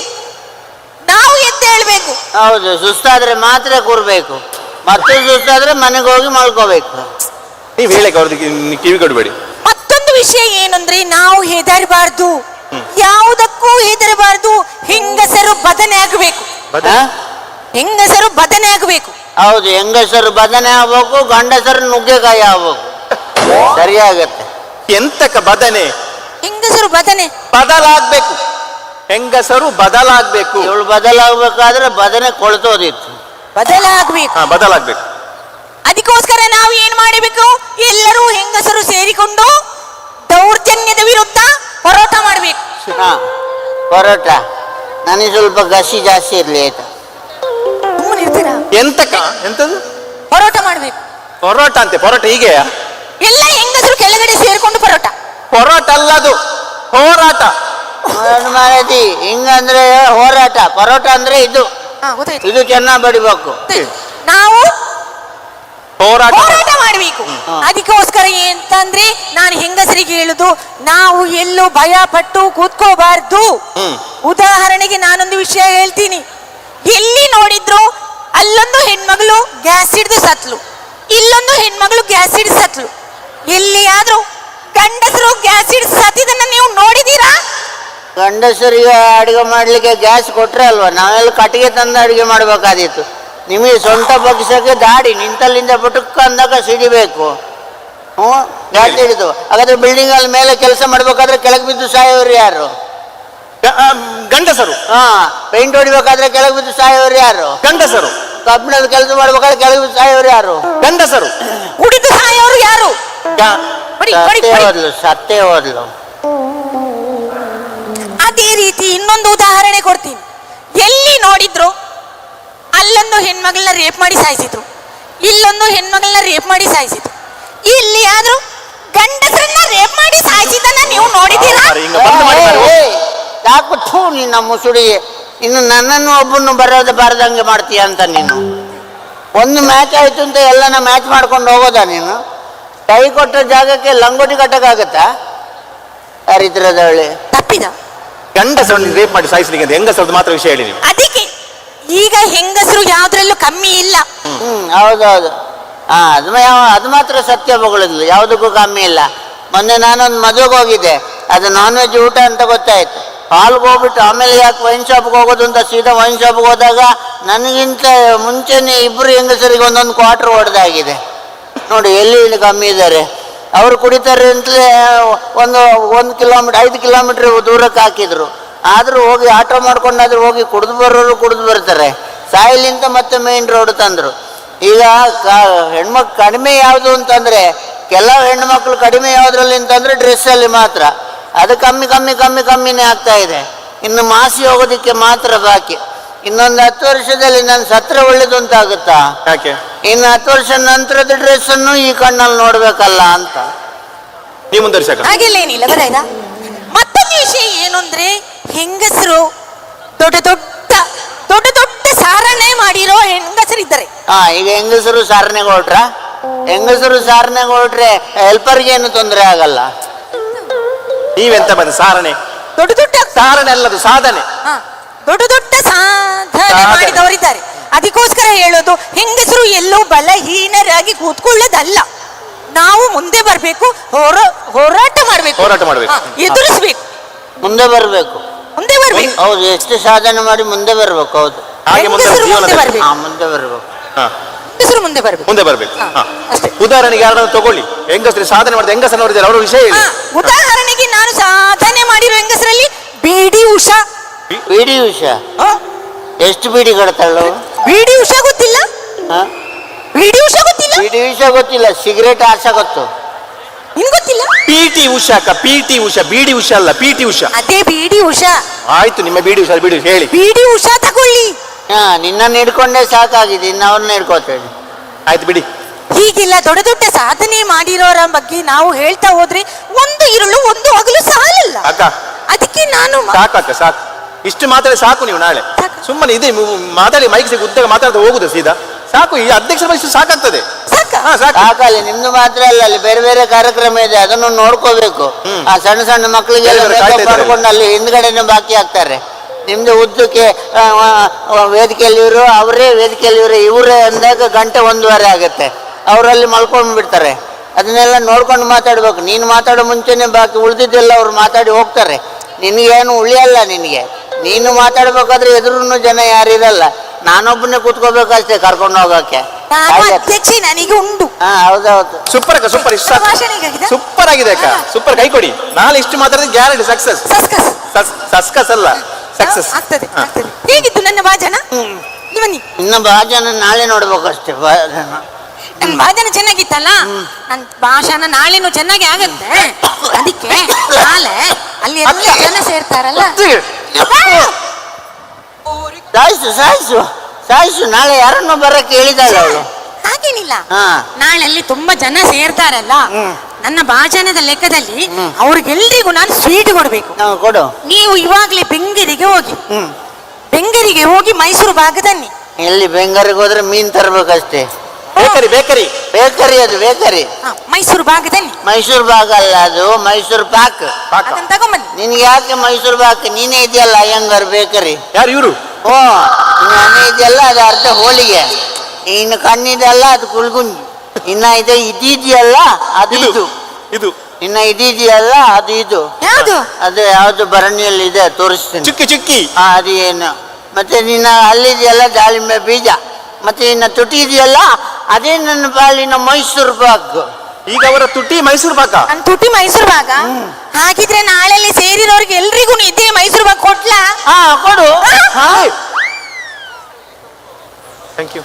ಹೌದು, ಸುಸ್ತಾದ್ರೆ ಮಾತ್ರ ಕೂರ್ಬೇಕು, ಮತ್ತೆ ಸುಸ್ತಾದ್ರೆ ಮನೆಗೆ ಹೋಗಿ ಮಲ್ಕೋಬೇಕು. ನೀವು ಹೇಳಕ್ಕೆ ಅವ್ರದ್ದು ಕಿವಿ ಕೊಡಬೇಡಿ. ಮತ್ತೊಂದು ವಿಷಯ ಏನಂದ್ರೆ, ನಾವು ಹೆದರಬಾರ್ದು, ಯಾವುದಕ್ಕೂ ಹೆದರಬಾರ್ದು. ಹೆಂಗಸರು ಬದನೆ ಆಗಬೇಕು. ಹೌದು, ಹೆಂಗಸರು ಬದನೆ ಆಗ್ಬೇಕು, ಗಂಡಸರು ನುಗ್ಗೆಕಾಯಿ ಆಗ್ಬೇಕು. ಸರಿಯಾಗತ್ತೆ. ಎಂತಕ ಬದನೆ? ಹೆಂಗಸರು ಬದಲಾಗ್ಬೇಕು. ಹೆಂಗಸರು ಬದಲಾಗ್ಬೇಕು. ಇವಳು ಬದಲಾಗಬೇಕಾದ್ರೆ ಬದನೆ ಕೊಳ್ತೋದಿತ್ತು. ಬದಲಾಗ್ಬೇಕು. ಅದಕ್ಕೋಸ್ಕರ ನಾವು ಏನ್ ಮಾಡಬೇಕು? ಎಲ್ಲರೂ ಹೆಂಗಸರು ಸೇರಿಕೊಂಡು ದೌರ್ಜನ್ಯದ ವಿರುದ್ಧ ಹೋರಾಟ ಮಾಡಬೇಕು. ಹೋರಾಟ ನನಗೆ ಸ್ವಲ್ಪ ಗಸಿ ಜಾಸ್ತಿ ಇರ್ಲಿ, ಆಯ್ತಾ? ಎಂತದು ಹೋರಾಟ ಮಾಡ್ಬೇಕು. ಪರೋಟ ಅಂತೆ, ಪರೋಟ ಹೀಗೆ ಎಲ್ಲ ಹೆಂಗಸರು ಕೆಳಗಡೆ ಸೇರಿಕೊಂಡು ಪರೋಟ ಅಲ್ಲ, ಅದು ಹೋರಾಟ. ಮಾರೈತಿ, ಹಿಂಗಂದ್ರೆ ಹೋರಾಟ. ಪರೋಟ ಅಂದ್ರೆ ಇದು ಚೆನ್ನಾಗಿ ಬಡಿಬೇಕು. ನಾವು ಹೋರಾಟ ಮಾಡಬೇಕು. ಅದಕ್ಕೋಸ್ಕರ ಅಂತಂದ್ರೆ ನಾನು ಹೆಂಗಸರಿಗೆ ಹೇಳುದು, ನಾವು ಎಲ್ಲೂ ಭಯ ಪಟ್ಟು ಕೂತ್ಕೋಬಾರ್ದು. ಉದಾಹರಣೆಗೆ ನಾನೊಂದು ವಿಷಯ ಹೇಳ್ತೀನಿ. ಎಲ್ಲಿ ನೋಡಿದ್ರು ಅಲ್ಲೊಂದು ಹೆಣ್ಮಗಳು ಗ್ಯಾಸ್ ಹಿಡಿದು ಸತ್ಲು, ಇಲ್ಲೊಂದು ಹೆಣ್ಮಗಳು ಗ್ಯಾಸ್ ಹಿಡಿದು ಸತ್ಲು. ಎಲ್ಲಿಯಾದ್ರೂ ಗಂಡಸರು ಗ್ಯಾಸ್ ಹಿಡಿದು ಸತ್ತಿದನ್ನ ನೀವು ನೋಡಿದೀರಾ? ಗಂಡಸರಿಗೆ ಅಡುಗೆ ಮಾಡ್ಲಿಕ್ಕೆ ಗ್ಯಾಸ್ ಕೊಟ್ರೆ ಅಲ್ವಾ, ನಾವೆಲ್ಲ ಕಟ್ಟಿಗೆ ತಂದು ಅಡುಗೆ ಮಾಡ್ಬೇಕಾದಿತ್ತು. ನಿಮಗೆ ಸೊಂಟ ಬಗ್ಸಕ್ಕೆ ದಾಡಿ ನಿಂತಲ್ಲಿಂದ ಪುಟುಕ್ಕ ಅಂದಾಗ ಸಿಡಿಬೇಕು. ಗ್ಯಾಸ್ ಹಿಡಿದು ಹಾಗಾದ್ರೆ ಬಿಲ್ಡಿಂಗ್ ಅಲ್ಲಿ ಮೇಲೆ ಕೆಲಸ ಮಾಡ್ಬೇಕಾದ್ರೆ ಕೆಳಗೆ ಬಿದ್ದು ಸಾಯೋರು ಯಾರು? ಗಂಡಸರು. ಪೇಂಟ್ ಹೊಡಿಬೇಕಾದ್ರೆ ಕೆಳಗೆ ಬಿದ್ದು ಸಾಯೋರು ಯಾರು? ಗಂಡಸರು. ಕಬ್ಬಿಣದ ಕೆಲಸ ಮಾಡ್ಬೇಕಾದ್ರೆ ಕೆಳಗೆ ಬಿದ್ದು ಸಾಯೋರು ಯಾರು? ಗಂಡಸರು. ಕುಡಿದು ಸಾಯೋರು ಯಾರು? ಸತ್ತೇ ಹೋದ್ಲು. ಅದೇ ರೀತಿ ಇನ್ನೊಂದು ಉದಾಹರಣೆ ಕೊಡ್ತೀನಿ. ಎಲ್ಲಿ ನೋಡಿದ್ರು ಅಲ್ಲೊಂದು ಹೆಣ್ಮಗಳನ್ನ ರೇಪ್ ಮಾಡಿ ಸಾಯಿಸಿದ್ರು, ಇಲ್ಲೊಂದು ಹೆಣ್ಮಗಳನ್ನ ರೇಪ್ ಮಾಡಿ ಸಾಯಿಸಿದ್ರು. ಇಲ್ಲಿ ಆದ್ರೂ ಗಂಡಸರನ್ನ ರೇಪ್ ಮಾಡಿ ಸಾಯಿಸಿದನ್ನ ನೀವು ನೋಡಿದ್ದೀರಾ? ಯಾಕೂ ನಿನ್ನ ಮುಸುಡಿ, ಇನ್ನು ನನ್ನನ್ನು ಒಬ್ಬನ್ನು ಬಾರದಂಗೆ ಮಾಡ್ತೀಯ ಅಂತ ನೀನು. ಒಂದು ಮ್ಯಾಚ್ ಆಯ್ತು ಅಂತ ಎಲ್ಲನ ಮ್ಯಾಚ್ ಮಾಡ್ಕೊಂಡು ಹೋಗೋದಾ ನೀನು? ಕೈ ಕೊಟ್ಟ ಜಾಗಕ್ಕೆ ಲಂಗೋಟಿ ಕಟ್ಟಕ್ಕಾಗತ್ತಾ? ಹರಿದ್ರದವಳೆ ತಪ್ಪಿದ ಗಂಡಸರನ್ನು ರೇಪ್ ಮಾಡಿ ಸಾಯಿಸ್ಲಿಕ್ಕೆ ಅಂತ ಹೆಂಗಸರದ್ದು ಮಾತ್ರ ವಿಷಯ ಹೇಳಿ ನೀವು. ಅದಕ್ಕೆ ಈಗ ಹೆಂಗಸರು ಯಾವ್ದ್ರಲ್ಲೂ ಕಮ್ಮಿ ಇಲ್ಲ. ಹೌದೌದು. ಅದು ಮಾತ್ರ ಸತ್ಯ ಬಗಳಿದ್ಲು, ಯಾವುದಕ್ಕೂ ಕಮ್ಮಿ ಇಲ್ಲ. ಮೊನ್ನೆ ನಾನೊಂದು ಮದುವೆಗೆ ಹೋಗಿದ್ದೆ, ಅದು ನಾನ್ ವೆಜ್ ಊಟ ಅಂತ ಗೊತ್ತಾಯ್ತು. ಹಾಲ್ಗೆ ಹೋಗ್ಬಿಟ್ಟು ಆಮೇಲೆ ಯಾಕೆ ವೈನ್ ಶಾಪ್ಗೆ ಹೋಗೋದು ಅಂತ ಸೀದಾ ವೈನ್ ಶಾಪ್ಗೆ ಹೋದಾಗ ನನಗಿಂತ ಮುಂಚೆನೆ ಇಬ್ಬರು ಹೆಂಗಸರಿಗೆ ಒಂದೊಂದು ಕ್ವಾರ್ಟರ್ ಹೊಡೆದಾಗಿದೆ. ನೋಡಿ ಎಲ್ಲಿ ಕಮ್ಮಿ ಇದ್ದಾರೆ. ಅವರು ಕುಡಿತಾರೆ ಅಂತಲೇ ಒಂದು ಕಿಲೋಮೀಟರ್ 5 ಕಿಲೋಮೀಟರ್ ದೂರಕ್ಕೆ ಹಾಕಿದ್ರು. ಆದರೂ ಹೋಗಿ ಆಟೋ ಮಾಡ್ಕೊಂಡಾದ್ರೂ ಹೋಗಿ ಕುಡಿದು ಬರ್ತಾರೆ. ಸಾಯಿಲಿಂತ ಮತ್ತೆ ಮೇನ್ ರೋಡ್ ತಂದರು. ಈಗ ಹೆಣ್ಮಕ್ಳು ಕಡಿಮೆ ಯಾವುದು ಅಂತಂದ್ರೆ, ಕೆಲವು ಹೆಣ್ಮಕ್ಳು ಕಡಿಮೆ ಯಾವುದ್ರಲ್ಲಿ ಅಂತಂದ್ರೆ ಡ್ರೆಸ್ಸಲ್ಲಿ ಮಾತ್ರ. ಅದು ಕಮ್ಮಿನೇ ಆಗ್ತಾ ಇದೆ. ಇನ್ನು ಮಾಸಿ ಹೋಗೋದಿಕ್ಕೆ ಮಾತ್ರ ಬಾಕಿ. ಇನ್ನೊಂದು 10 ವರ್ಷದಲ್ಲಿ ನಾನು ಸತ್ರ ಒಳ್ಳೇದು ಅಂತ ಆಗುತ್ತಾ? ಯಾಕೆ? ಇನ್ನು 10 ವರ್ಷ ನಂತರದ ಡ್ರೆಸ್ ಅನ್ನು ಈ ಕಣ್ಣಲ್ಲಿ ನೋಡ್ಬೇಕಲ್ಲ ಅಂತ. ನೀವು ಮುಂದುವರಿಸಕ ಹಾಗೆಲ್ಲ ಏನಿಲ್ಲ, ಗೊತ್ತಾಯ್ತಾ? ಮತ್ತೊಂದು ವಿಷಯ ಏನು ಅಂದ್ರೆ, ಹೆಂಗಸರು ದೊಡ್ಡ ದೊಡ್ಡ ಸಾರಣೆ ಮಾಡಿರೋ ಹೆಂಗಸರಿದ್ದಾರೆ. ಈಗ ಹೆಂಗಸರು ಸಾರನೆಗೆ ಹೊರಟ್ರೆ ಹೆಲ್ಪರ್ಗೆ ಏನು ತೊಂದರೆ ಆಗಲ್ಲ. ನೀವೆಂತ ಬಂದ ಸಾರಣೆ? ದೊಡ್ಡ ಸಾರಣೆ ಅಲ್ಲದು ಸಾಧನೆ. ದೊಡ್ಡ ಸಾಧನೆ ಮಾಡಿದವರಿದ್ದಾರೆ. ಅದಕ್ಕೋಸ್ಕರ ಹೇಳೋದು, ಹೆಂಗಸರು ಎಲ್ಲೋ ಬಲಹೀನರಾಗಿ ಕೂತ್ಕೊಳ್ಳೋದಲ್ಲ. ನಾವು ಮುಂದೆ ಬರ್ಬೇಕು, ಹೋರಾಟ ಮಾಡ್ಬೇಕು, ಎದುರಿಸ್ಬೇಕು, ಮುಂದೆ ಬರ್ಬೇಕು. ಹೌದು, ಎಷ್ಟು ಸಾಧನೆ ಮಾಡಿ ಮುಂದೆ ಬರ್ಬೇಕು. ಹೌದು, ಹಾಗೆ ಮುಂದೆ ಬರ್ಬೇಕು. ಮುಂದೆ ಬರ್ಬೇಕು. ಹೆಂಗಸರು ಮುಂದೆ ಬರ್ಬೇಕು. ಅಷ್ಟೇ. ಉದಾಹರಣೆಗೆ ಯಾರನ್ನ ತಗೊಳ್ಳಿ, ಹೆಂಗಸರು ಸಾಧನೆ ಮಾಡಿದ ಹೆಂಗಸರು ನೋಡಿದ್ದಾರೆ, ಅವರ ವಿಷಯ ಹೇಳಿ. ಉದಾಹರಣೆಗೆ ನಾನು ಸಾಧನೆ ಮಾಡಿರೋ ಹೆಂಗಸರಲ್ಲಿ ಬಿಡಿ ಉಷಾ. ಎಷ್ಟು ಬೀಡಿ ಕಡ್ತಾಳು? ಬಿಡಿ ಉಷಾ ಗೊತ್ತಿಲ್ಲ? ಬಿಡಿ ಉಷಾ ಗೊತ್ತಿಲ್ಲ. ಸಿಗರೇಟ್ ಆರ್ಸ ಗೊತ್ತು. ನಿನ್ ಗೊತ್ತಿಲ್ಲ? ಪಿಟಿ ಉಷಾ ಬಿಡಿ ಉಷಾ ಅಲ್ಲ, ಪಿಟಿ ಉಷಾ. ಅದೇ ಬಿಡಿ ಉಷಾ. ಆಯ್ತು, ನಿಮ್ಮ ಬಿಡಿ ಉಷಾ ಹೇಳಿ. ಬಿಡಿ ಉಷಾ ತಗೊಳ್ಳಿ. ನಿನ್ನ ಹಿಡ್ಕೊಂಡೇ ಸಾಕಾಗಿದೆ, ಇನ್ನು ಅವ್ರನ್ನ ಹಿಡ್ಕೋತೇನೆ. ಆಯ್ತು ಬಿಡಿ. ಹೀಗಿಲ್ಲ, ದೊಡ್ಡ ಸಾಧನೆ ಮಾಡಿರೋರ ಬಗ್ಗೆ ನಾವು ಹೇಳ್ತಾ ಹೋದ್ರೆ ಒಂದು ಇರುಳು ಒಂದು ಹಗಲು ಸಾಲಲ್ಲ. ಅಕ್ಕ, ಅದಕ್ಕೆ ನಾನು ಸಾಕು. ಇಷ್ಟು ಮಾತಾಡಿ ಸಾಕು. ನೀವು ನಾಳೆ ಸುಮ್ಮನೆ ಇದೆ ಮಾತಾಡಿ ಮೈಕ್ ಉದ್ದಾಗ ಮಾತಾಡ್ತಾ ಹೋಗುದು ಸೀದಾ. ಸಾಕು, ಈ ಅಧ್ಯಕ್ಷರ ವಯಸ್ಸು ಸಾಕಾಗ್ತದೆ. ಸಾಕಲ್ಲಿ ನಿಮ್ದು ಮಾತ್ರ ಅಲ್ಲ, ಅಲ್ಲಿ ಬೇರೆ ಕಾರ್ಯಕ್ರಮ ಇದೆ, ಅದನ್ನು ನೋಡ್ಕೋಬೇಕು. ಆ ಸಣ್ಣ ಮಕ್ಕಳಿಗೆಲ್ಲ ಮಾಡ್ಕೊಂಡು ಅಲ್ಲಿ ಹಿಂದ್ಗಡೆನೆ ಬಾಕಿ ಆಗ್ತಾರೆ. ನಿಮ್ದು ಉದ್ದಕ್ಕೆ ವೇದಿಕೆಯಲ್ಲಿ ಇವರೇ ಅಂದಾಗ ಗಂಟೆ 1:30 ಆಗುತ್ತೆ. ಅವರಲ್ಲಿ ಮಲ್ಕೊಂಡು ಬಿಡ್ತಾರೆ. ಅದನ್ನೆಲ್ಲ ನೋಡ್ಕೊಂಡು ಮಾತಾಡ್ಬೇಕು. ನೀನು ಮಾತಾಡೋ ಮುಂಚೆನೆ ಬಾಕಿ ಉಳಿದಿದ್ದೆಲ್ಲ ಅವ್ರು ಮಾತಾಡಿ ಹೋಗ್ತಾರೆ. ನಿನಗೇನು ಉಳಿಯಲ್ಲ. ನೀನು ಮಾತಾಡ್ಬೇಕಾದ್ರೆ ಎದುರು ಜನ ಯಾರಿರಲ್ಲ. ನಾನೊಬ್ಬನೇ ಕೂತ್ಕೋಬೇಕಷ್ಟೇ ಕರ್ಕೊಂಡು ಹೋಗಕ್ಕೆ. ನನಗೆ ಉಂಟು. ಹೌದೌದು. ಸೂಪರ್ ಸೂಪರ್ ಆಗಿದೆ ಅಕ್ಕ. ಸೂಪರ್, ಕೈ ಕೊಡಿ. ನಾಳೆ ಇಷ್ಟು ಮಾತಾಡಿದ್ರೆ ಗ್ಯಾರಂಟಿ ಸಕ್ಸಸ್ ಅಲ್ಲ, ಸಕ್ಸಸ್ ಆಗ್ತದೆ. ಹೇಗಿತ್ತು ನನ್ನ ಭಾಷಣ? ಇನ್ನ ಭಾಷಣ ನಾಳೆ ನೋಡ್ಬೇಕಷ್ಟೇ. ನನ್ನ ಭಾಷಣ ಚೆನ್ನಾಗಿತ್ತಲ್ಲ? ನನ್ನ ಭಾಷಣ ನಾಳೆನೂ ಚೆನ್ನಾಗಿ ಆಗತ್ತೆ. ಅದಕ್ಕೆ ನಾಳೆ ಅಲ್ಲಿ ಎಲ್ಲ ಜನ ಸೇರ್ತಾರಲ್ಲ. ಸಾಯಿಸು ನಾಳೆ ಯಾರನ್ನು ಬರಕ್ಕೆ ಹೇಳಿದಾಳೆ ಅವಳು. ಹಾಗೇನಿಲ್ಲ, ನಾಳೆ ಅಲ್ಲಿ ತುಂಬಾ ಜನ ಸೇರ್ತಾರಲ್ಲ. ನನ್ನ ಭಾಷಣದ ಲೆಕ್ಕದಲ್ಲಿ ಅವ್ರಿಗೆಲ್ರಿಗೂ ನಾನು ಸ್ವೀಟ್ ಕೊಡ್ಬೇಕು. ಕೊಡು. ನೀವು ಇವಾಗ್ಲೇ ಬೆಂಗರಿಗೆ ಹೋಗಿ ಮೈಸೂರು ಭಾಗದನ್ನಿ. ಎಲ್ಲಿ ಬೆಂಗರಿಗೆ ಹೋದ್ರೆ ಮೀನ್ ತರ್ಬೇಕಷ್ಟೇ. ಬೇಕರಿ ಅದು ಬೇಕರಿ. ಮೈಸೂರು ಭಾಗದಲ್ಲಿ. ಮೈಸೂರು ಭಾಗ ಅಲ್ಲ, ಅದು ಮೈಸೂರು ಪಾಕ್. ತಗೊಂಬನ್ನಿ. ನಿನ್ಗೆ ಯಾಕೆ ಮೈಸೂರು ಪಾಕ್? ನೀನೇ ಇದೆಯಲ್ಲ ಅಯ್ಯಂಗಾರ್ ಬೇಕರಿ. ಯಾರು ಇವರು? ನಾನೇ ಇದೆಯಲ್ಲ, ಅದು ಅರ್ಧ ಹೋಳಿಗೆ. ಇನ್ನು ಕಣ್ಣಿದೆಲ್ಲ ಅದು ಕುಲ್ಗುಂಜಿ. ಇನ್ನ ಇದೆಯಲ್ಲ ಅದು ಇದು. ಇನ್ನ ಇದೆಯಲ್ಲ ಅದು ಇದು. ಅದೇ ಯಾವ್ದು ಭರಣಿಯಲ್ಲಿ ಇದೆ, ತೋರಿಸ್ತೀನಿ. ಚುಕ್ಕಿ ಅದು ಏನು. ಮತ್ತೆ ನಿನ್ನ ಅಲ್ಲಿದೆಯಲ್ಲ ದಾಳಿಂಬೆ ಬೀಜ. ಮತ್ತೆ ಇನ್ನ ತುಟಿ ಇದೆಯಲ್ಲ, ಅದೇ ನನ್ನ ಪಾಲಿನ ಮೈಸೂರು ಪಾಕ್. ಈಗ ಅವರ ತುಟಿ ಮೈಸೂರು ಪಾಕ. ತುಟಿ ಮೈಸೂರು ಪಾಕ. ಹಾಗಿದ್ರೆ ನಾಳೆಲ್ಲಿ ಸೇರಿರೋರ್ಗೆ ಎಲ್ರಿಗೂ ಇದೇ ಮೈಸೂರು ಪಾಕ್ ಕೊಡ್ಲಾ? ಕೊಡು. Thank you.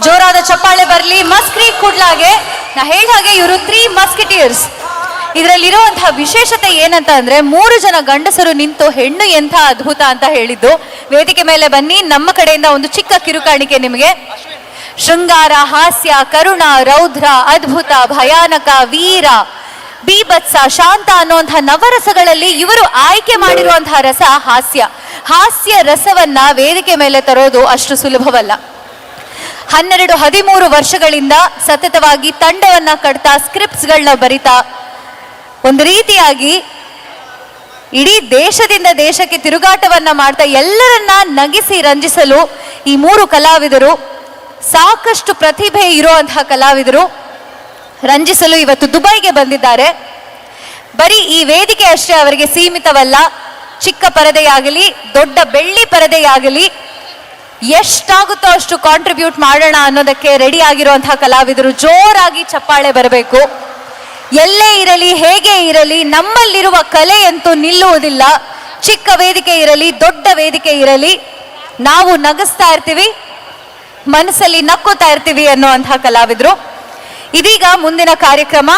ಜೋರಾದ ಚಪ್ಪಾಳೆ ಬರ್ಲಿ ಮಸ್ಕ್ರಿ ಕುಡ್ಲಾಗೆ. ನಾ ಹೇಳಿದ ಹಾಗೆ ಇವರು 3 ಮಸ್ಕಿಟಿಯರ್ಸ್. ಇದರಲ್ಲಿರುವಂತಹ ವಿಶೇಷತೆ ಏನಂತ ಅಂದ್ರೆ, 3 ಜನ ಗಂಡಸರು ನಿಂತು ಹೆಣ್ಣು ಎಂಥ ಅದ್ಭುತ ಅಂತ ಹೇಳಿದ್ದು. ವೇದಿಕೆ ಮೇಲೆ ಬನ್ನಿ. ನಮ್ಮ ಕಡೆಯಿಂದ ಒಂದು ಚಿಕ್ಕ ಕಿರುಕಾಣಿಕೆ ನಿಮಗೆ. ಶೃಂಗಾರ, ಹಾಸ್ಯ, ಕರುಣ, ರೌದ್ರ, ಅದ್ಭುತ, ಭಯಾನಕ, ವೀರ, ಬೀಭತ್ಸ, ಶಾಂತ ಅನ್ನುವಂತಹ ನವರಸಗಳಲ್ಲಿ ಇವರು ಆಯ್ಕೆ ಮಾಡಿರುವಂತಹ ರಸ ಹಾಸ್ಯ ರಸವನ್ನ ವೇದಿಕೆ ಮೇಲೆ ತರೋದು ಅಷ್ಟು ಸುಲಭವಲ್ಲ. 12-13 ವರ್ಷಗಳಿಂದ ಸತತವಾಗಿ ತಂಡವನ್ನ ಕಟ್ತಾ, ಸ್ಕ್ರಿಪ್ಟ್ಸ್ಗಳನ್ನ ಬರಿತಾ, ಒಂದು ರೀತಿಯಾಗಿ ಇಡೀ ದೇಶದಿಂದ ದೇಶಕ್ಕೆ ತಿರುಗಾಟವನ್ನ ಮಾಡ್ತಾ ಎಲ್ಲರನ್ನ ನಗಿಸಿ ರಂಜಿಸಲು ಈ 3 ಕಲಾವಿದರು, ಸಾಕಷ್ಟು ಪ್ರತಿಭೆ ಇರುವಂತಹ ಕಲಾವಿದರು, ರಂಜಿಸಲು ಇವತ್ತು ದುಬೈಗೆ ಬಂದಿದ್ದಾರೆ. ಬರೀ ಈ ವೇದಿಕೆ ಅಷ್ಟೇ ಅವರಿಗೆ ಸೀಮಿತವಲ್ಲ. ಚಿಕ್ಕ ಪರದೆಯಾಗಲಿ, ದೊಡ್ಡ ಬೆಳ್ಳಿ ಪರದೆಯಾಗಲಿ, ಎಷ್ಟಾಗುತ್ತೋ ಅಷ್ಟು ಕಾಂಟ್ರಿಬ್ಯೂಟ್ ಮಾಡೋಣ ಅನ್ನೋದಕ್ಕೆ ರೆಡಿ ಆಗಿರುವಂತಹ ಕಲಾವಿದರು. ಜೋರಾಗಿ ಚಪ್ಪಾಳೆ ಬರಬೇಕು. ಎಲ್ಲೇ ಇರಲಿ, ಹೇಗೆ ಇರಲಿ, ನಮ್ಮಲ್ಲಿರುವ ಕಲೆಯಂತೂ ನಿಲ್ಲುವುದಿಲ್ಲ. ಚಿಕ್ಕ ವೇದಿಕೆ ಇರಲಿ, ದೊಡ್ಡ ವೇದಿಕೆ ಇರಲಿ, ನಾವು ನಗಿಸ್ತಾ ಇರ್ತೀವಿ. ಮನಸ್ಸಲ್ಲಿ ನಕ್ಕೋತಾ ಇರ್ತೀವಿ ಅನ್ನುವಂತಹ ಕಲಾವಿದ್ರು. ಇದೀಗ ಮುಂದಿನ ಕಾರ್ಯಕ್ರಮ